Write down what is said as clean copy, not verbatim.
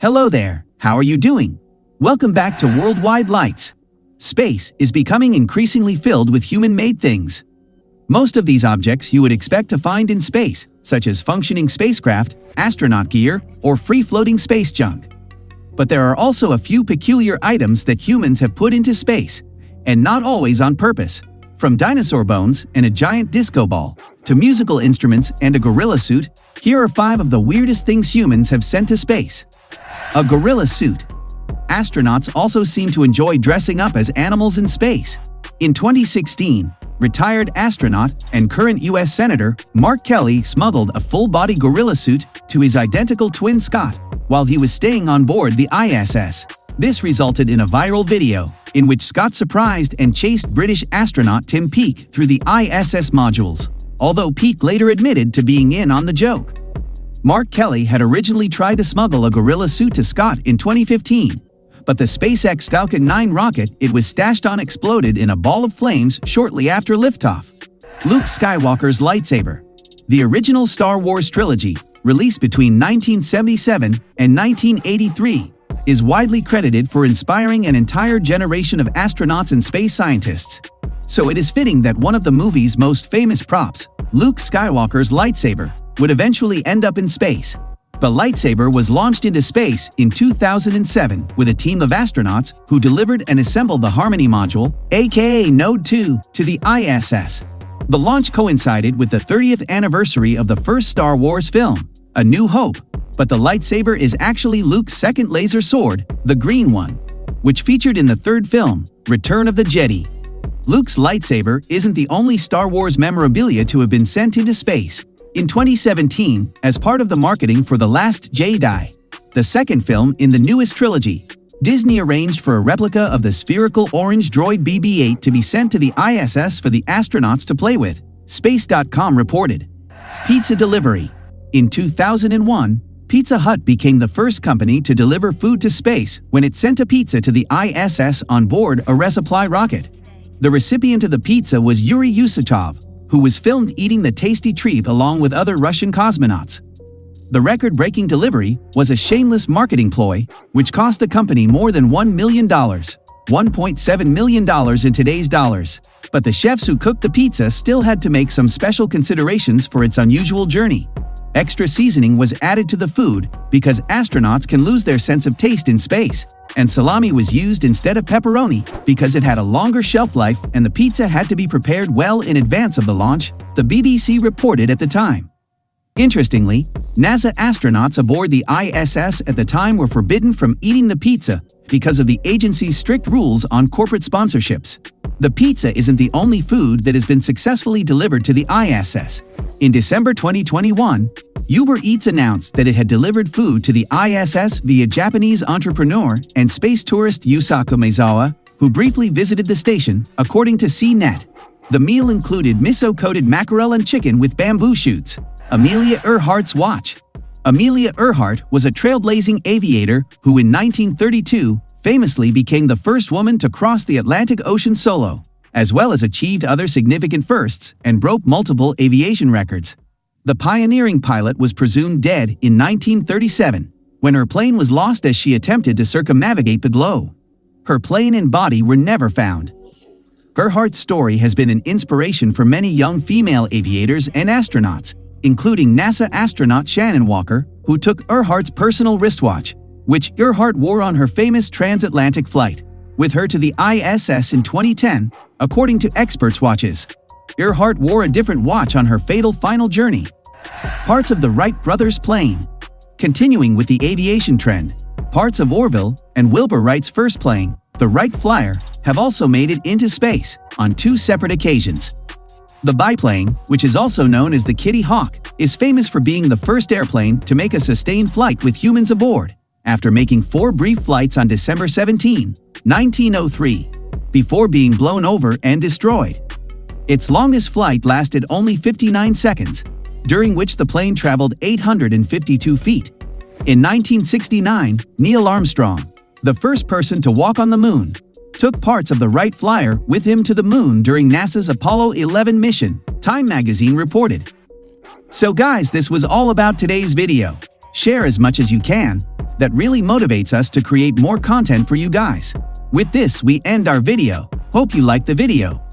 Hello there, how are you doing? Welcome back to Worldwide Lights. Space is becoming increasingly filled with human-made things. Most of these objects you would expect to find in space, such as functioning spacecraft, astronaut gear, or free-floating space junk. But there are also a few peculiar items that humans have put into space, and not always on purpose. From dinosaur bones and a giant disco ball, to musical instruments and a gorilla suit, here are 5 of the weirdest things humans have sent to space. A gorilla suit. Astronauts also seem to enjoy dressing up as animals in space. In 2016, retired astronaut and current U.S. Senator Mark Kelly smuggled a full-body gorilla suit to his identical twin Scott while he was staying on board the ISS. This resulted in a viral video in which Scott surprised and chased British astronaut Tim Peake through the ISS modules, although Peake later admitted to being in on the joke. Mark Kelly had originally tried to smuggle a gorilla suit to Scott in 2015, but the SpaceX Falcon 9 rocket it was stashed on exploded in a ball of flames shortly after liftoff. Luke Skywalker's lightsaber. The original Star Wars trilogy, released between 1977 and 1983, is widely credited for inspiring an entire generation of astronauts and space scientists. So it is fitting that one of the movie's most famous props, Luke Skywalker's lightsaber, would eventually end up in space. The lightsaber was launched into space in 2007 with a team of astronauts who delivered and assembled the Harmony module, aka Node 2, to the ISS. The launch coincided with the 30th anniversary of the first Star Wars film, A New Hope, but the lightsaber is actually Luke's second laser sword, the green one, which featured in the third film, Return of the Jedi. Luke's lightsaber isn't the only Star Wars memorabilia to have been sent into space. In 2017, as part of the marketing for The Last Jedi, the second film in the newest trilogy, Disney arranged for a replica of the spherical orange droid BB-8 to be sent to the ISS for the astronauts to play with, Space.com reported. Pizza delivery. In 2001, Pizza Hut became the first company to deliver food to space when it sent a pizza to the ISS on board a resupply rocket. The recipient of the pizza was Yuri Yusupov, who was filmed eating the tasty treat along with other Russian cosmonauts. The record-breaking delivery was a shameless marketing ploy, which cost the company more than $1 million, $1.7 million in today's dollars. But the chefs who cooked the pizza still had to make some special considerations for its unusual journey. Extra seasoning was added to the food because astronauts can lose their sense of taste in space, and salami was used instead of pepperoni because it had a longer shelf life and the pizza had to be prepared well in advance of the launch, the BBC reported at the time. Interestingly, NASA astronauts aboard the ISS at the time were forbidden from eating the pizza because of the agency's strict rules on corporate sponsorships. The pizza isn't the only food that has been successfully delivered to the ISS. In December 2021, Uber Eats announced that it had delivered food to the ISS via Japanese entrepreneur and space tourist Yusaku Maezawa, who briefly visited the station, according to CNET. The meal included miso-coated mackerel and chicken with bamboo shoots. Amelia Earhart's watch. Amelia Earhart was a trailblazing aviator who in 1932 famously became the first woman to cross the Atlantic Ocean solo, as well as achieved other significant firsts and broke multiple aviation records. The pioneering pilot was presumed dead in 1937, when her plane was lost as she attempted to circumnavigate the globe. Her plane and body were never found. Earhart's story has been an inspiration for many young female aviators and astronauts, including NASA astronaut Shannon Walker, who took Earhart's personal wristwatch, which Earhart wore on her famous transatlantic flight, with her to the ISS in 2010, according to experts' watches. Earhart wore a different watch on her fatal final journey. Parts of the Wright brothers' plane. Continuing with the aviation trend, parts of Orville and Wilbur Wright's first plane, the Wright Flyer, have also made it into space on 2 separate occasions. The biplane, which is also known as the Kitty Hawk, is famous for being the first airplane to make a sustained flight with humans aboard, after making 4 brief flights on December 17, 1903, before being blown over and destroyed. Its longest flight lasted only 59 seconds, during which the plane traveled 852 feet. In 1969, Neil Armstrong, the first person to walk on the moon, took parts of the Wright Flyer with him to the moon during NASA's Apollo 11 mission, Time magazine reported. So guys, this was all about today's video. Share as much as you can. That really motivates us to create more content for you guys. With this, we end our video. Hope you liked the video.